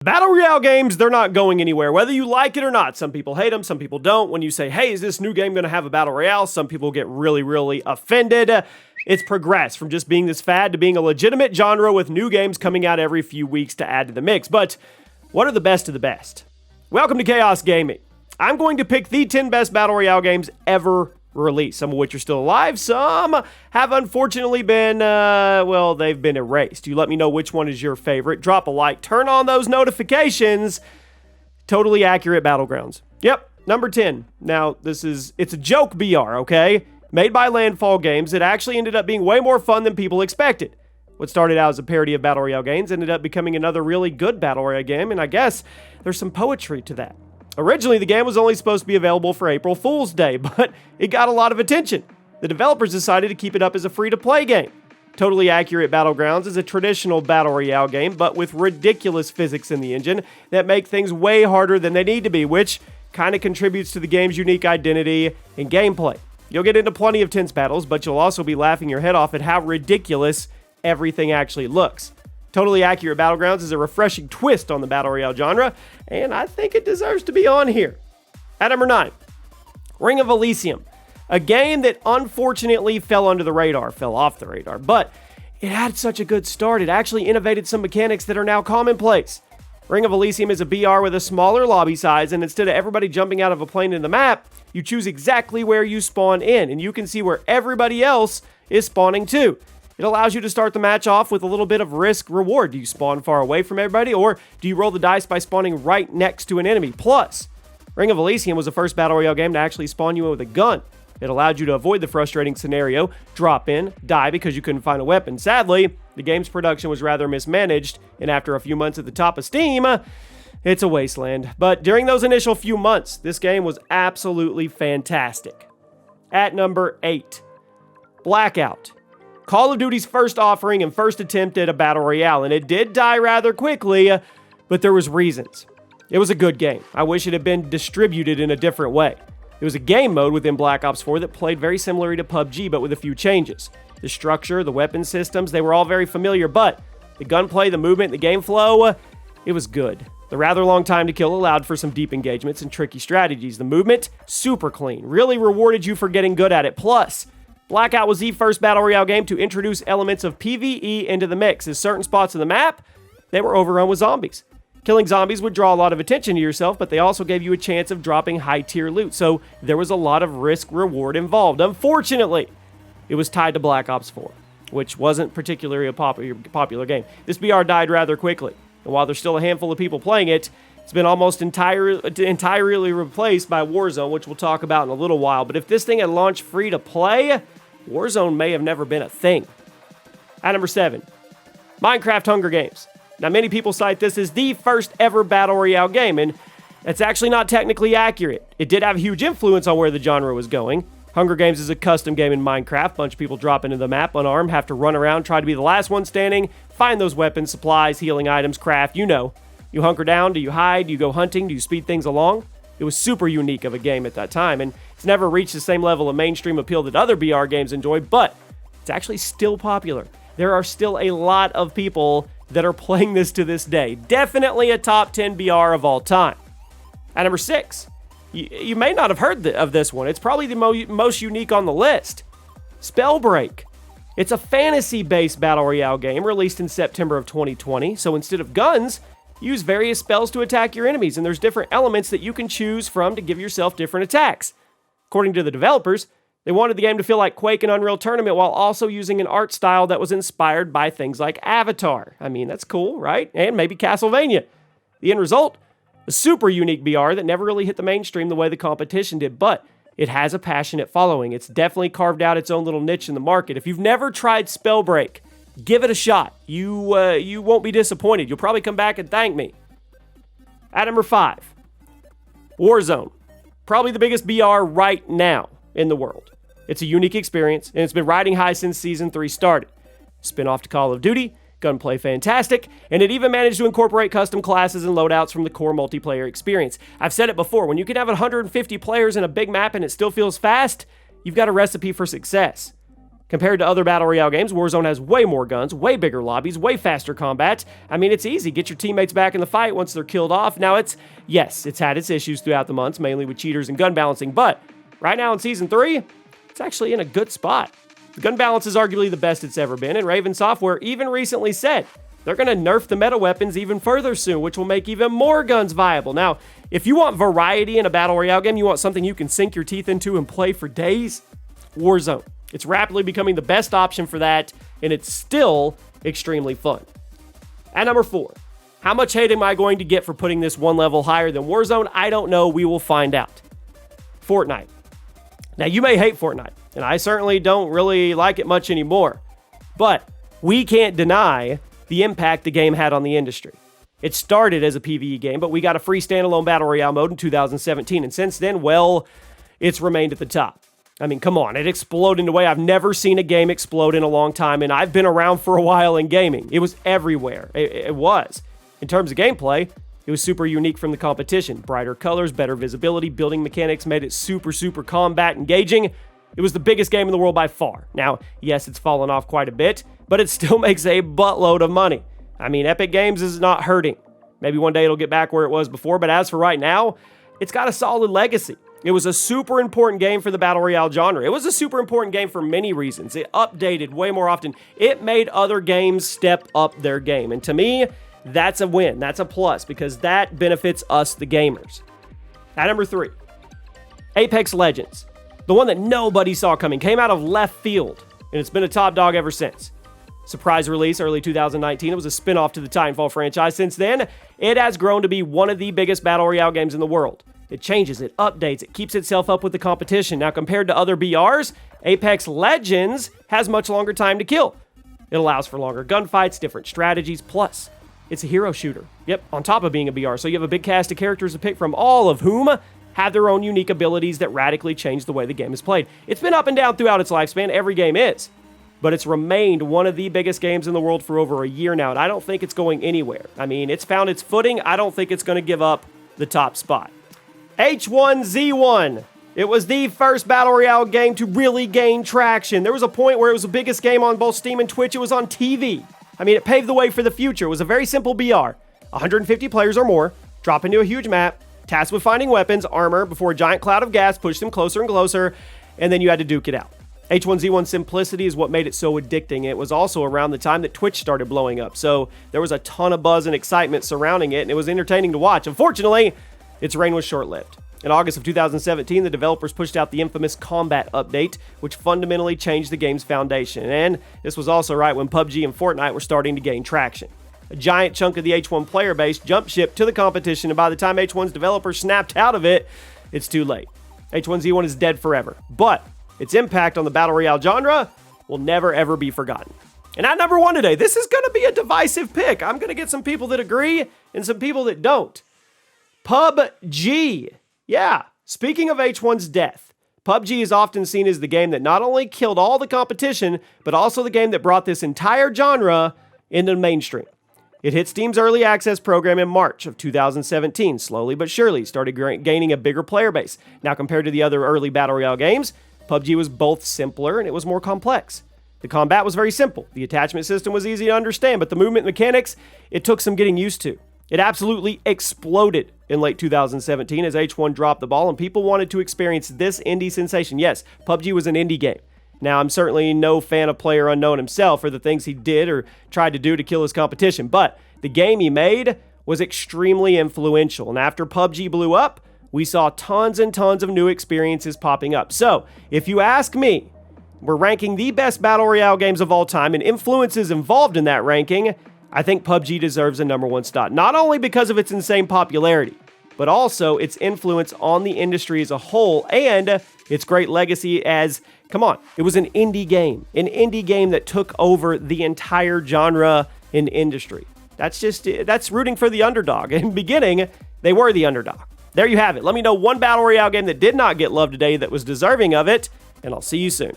Battle Royale games, they're not going anywhere, whether you like it or not. Some people hate them, some people don't. When you say, hey, is this new game going to have a Battle Royale? Some people get really offended. It's progressed from just being this fad to being a legitimate genre with new games coming out every few weeks to add to the mix. But what are the best of the best? Welcome to ChaosGaming. I'm going to pick the 10 best Battle Royale games ever released, some of which are still alive, some have unfortunately been, well, they've been erased. You let me know which one is your favorite. Drop a like, turn on those notifications. Totally accurate Battlegrounds. Yep, number 10. Now, it's a joke BR, okay? Made by Landfall Games. It actually ended up being way more fun than people expected. What started out as a parody of Battle Royale games ended up becoming another really good Battle Royale game, and I guess there's some poetry to that. Originally, the game was only supposed to be available for April Fool's Day, but it got a lot of attention. The developers decided to keep it up as a free-to-play game. Totally Accurate Battlegrounds is a traditional Battle Royale game, but with ridiculous physics in the engine that make things way harder than they need to be, which kind of contributes to the game's unique identity and gameplay. You'll get into plenty of tense battles, but you'll also be laughing your head off at how ridiculous everything actually looks. Totally Accurate Battlegrounds is a refreshing twist on the Battle Royale genre, and I think it deserves to be on here. At number 9, Ring of Elysium. A game that unfortunately fell off the radar, but it had such a good start, it actually innovated some mechanics that are now commonplace. Ring of Elysium is a BR with a smaller lobby size, and instead of everybody jumping out of a plane in the map, you choose exactly where you spawn in, and you can see where everybody else is spawning too. It allows you to start the match off with a little bit of risk-reward. Do you spawn far away from everybody, or do you roll the dice by spawning right next to an enemy? Plus, Ring of Elysium was the first Battle Royale game to actually spawn you in with a gun. It allowed you to avoid the frustrating scenario, drop in, die because you couldn't find a weapon. Sadly, the game's production was rather mismanaged, and after a few months at the top of Steam, it's a wasteland. But during those initial few months, this game was absolutely fantastic. At number 8, Blackout. Call of Duty's first offering and first attempt at a Battle Royale, and it did die rather quickly, but there was reasons. It was a good game. I wish it had been distributed in a different way. There was a game mode within Black Ops 4 that played very similarly to PUBG, but with a few changes. The structure, the weapon systems, they were all very familiar, but the gunplay, the movement, the game flow, it was good. The rather long time to kill allowed for some deep engagements and tricky strategies. The movement, super clean, really rewarded you for getting good at it. Plus, Blackout was the first Battle Royale game to introduce elements of PvE into the mix, as certain spots of the map, they were overrun with zombies. Killing zombies would draw a lot of attention to yourself, but they also gave you a chance of dropping high-tier loot, so there was a lot of risk-reward involved. Unfortunately, it was tied to Black Ops 4, which wasn't particularly a popular game. This BR died rather quickly, and while there's still a handful of people playing it, it's been almost entirely replaced by Warzone, which we'll talk about in a little while. But if this thing had launched free-to-play, Warzone may have never been a thing. At number 7, Minecraft Hunger Games. Now, many people cite this as the first ever Battle Royale game, and that's actually not technically accurate. It did have a huge influence on where the genre was going. Hunger Games is a custom game in Minecraft. A bunch of people drop into the map unarmed, have to run around, try to be the last one standing, find those weapons, supplies, healing items, craft, you know. You hunker down, do you hide, do you go hunting, do you speed things along? It was super unique of a game at that time, and it's never reached the same level of mainstream appeal that other BR games enjoy, but it's actually still popular. There are still a lot of people that are playing this to this day. Definitely a top 10 BR of all time. At number 6, you may not have heard of this one. It's probably the most unique on the list. Spellbreak. It's a fantasy-based Battle Royale game released in September of 2020, so instead of guns, use various spells to attack your enemies, and there's different elements that you can choose from to give yourself different attacks. According to the developers, they wanted the game to feel like Quake and Unreal Tournament while also using an art style that was inspired by things like Avatar. I mean, that's cool, right? And maybe Castlevania. The end result? A super unique BR that never really hit the mainstream the way the competition did, but it has a passionate following. It's definitely carved out its own little niche in the market. If you've never tried Spellbreak, give it a shot. You won't be disappointed. You'll probably come back and thank me. At number 5, Warzone. Probably the biggest BR right now in the world. It's a unique experience, and it's been riding high since Season 3 started. Spin-off to Call of Duty, gunplay fantastic, and it even managed to incorporate custom classes and loadouts from the core multiplayer experience. I've said it before, when you can have 150 players in a big map and it still feels fast, you've got a recipe for success. Compared to other Battle Royale games, Warzone has way more guns, way bigger lobbies, way faster combat. I mean, it's easy. Get your teammates back in the fight once they're killed off. Now, it's had its issues throughout the months, mainly with cheaters and gun balancing, but right now in Season 3, it's actually in a good spot. The gun balance is arguably the best it's ever been, and Raven Software even recently said they're going to nerf the meta weapons even further soon, which will make even more guns viable. Now, if you want variety in a Battle Royale game, you want something you can sink your teeth into and play for days, Warzone. It's rapidly becoming the best option for that, and it's still extremely fun. At number 4, how much hate am I going to get for putting this one level higher than Warzone? I don't know. We will find out. Fortnite. Now, you may hate Fortnite, and I certainly don't really like it much anymore, but we can't deny the impact the game had on the industry. It started as a PvE game, but we got a free standalone Battle Royale mode in 2017, and since then, well, it's remained at the top. I mean, come on, it exploded in a way I've never seen a game explode in a long time, and I've been around for a while in gaming. It was everywhere. It was. In terms of gameplay, it was super unique from the competition. Brighter colors, better visibility, building mechanics made it super combat engaging. It was the biggest game in the world by far. Now, yes, it's fallen off quite a bit, but it still makes a buttload of money. I mean, Epic Games is not hurting. Maybe one day it'll get back where it was before, but as for right now, it's got a solid legacy. It was a super important game for the Battle Royale genre. It was a super important game for many reasons. It updated way more often. It made other games step up their game. And to me, that's a win. That's a plus because that benefits us, the gamers. At number 3, Apex Legends. The one that nobody saw coming. Came out of left field, and it's been a top dog ever since. Surprise release early 2019. It was a spin-off to the Titanfall franchise. Since then, it has grown to be one of the biggest Battle Royale games in the world. It changes, it updates, it keeps itself up with the competition. Now, compared to other BRs, Apex Legends has much longer time to kill. It allows for longer gunfights, different strategies, plus it's a hero shooter. Yep, on top of being a BR. So you have a big cast of characters to pick from, all of whom have their own unique abilities that radically change the way the game is played. It's been up and down throughout its lifespan. Every game is. But it's remained one of the biggest games in the world for over a year now, and I don't think it's going anywhere. I mean, it's found its footing. I don't think it's going to give up the top spot. H1Z1. It was the first Battle Royale game to really gain traction. There was a point where it was the biggest game on both Steam and Twitch. It was on TV. I mean, it paved the way for the future. It was a very simple BR. 150 players or more, drop into a huge map, tasked with finding weapons, armor, before a giant cloud of gas pushed them closer and closer, and then you had to duke it out. H1Z1 simplicity is what made it so addicting. It was also around the time that Twitch started blowing up, so there was a ton of buzz and excitement surrounding it, and it was entertaining to watch. Unfortunately, its reign was short-lived. In August of 2017, the developers pushed out the infamous Combat update, which fundamentally changed the game's foundation. And this was also right when PUBG and Fortnite were starting to gain traction. A giant chunk of the H1 player base jumped ship to the competition, and by the time H1's developers snapped out of it, it's too late. H1Z1 is dead forever, but its impact on the Battle Royale genre will never ever be forgotten. And at number 1 today, this is going to be a divisive pick. I'm going to get some people that agree and some people that don't. PUBG. Yeah, speaking of H1's death, PUBG is often seen as the game that not only killed all the competition, but also the game that brought this entire genre into the mainstream. It hit Steam's early access program in March of 2017, slowly but surely started gaining a bigger player base. Now, compared to the other early Battle Royale games, PUBG was both simpler and it was more complex. The combat was very simple. The attachment system was easy to understand, but the movement mechanics, it took some getting used to. It absolutely exploded in late 2017 as H1 dropped the ball and people wanted to experience this indie sensation. Yes, PUBG was an indie game. Now, I'm certainly no fan of PlayerUnknown himself or the things he did or tried to do to kill his competition, but the game he made was extremely influential. And after PUBG blew up, we saw tons and tons of new experiences popping up. So, if you ask me, we're ranking the best Battle Royale games of all time and influences involved in that ranking, I think PUBG deserves a number 1 spot, not only because of its insane popularity, but also its influence on the industry as a whole and its great legacy as, come on, it was an indie game that took over the entire genre and industry. That's rooting for the underdog. In the beginning, they were the underdog. There you have it. Let me know one Battle Royale game that did not get love today that was deserving of it, and I'll see you soon.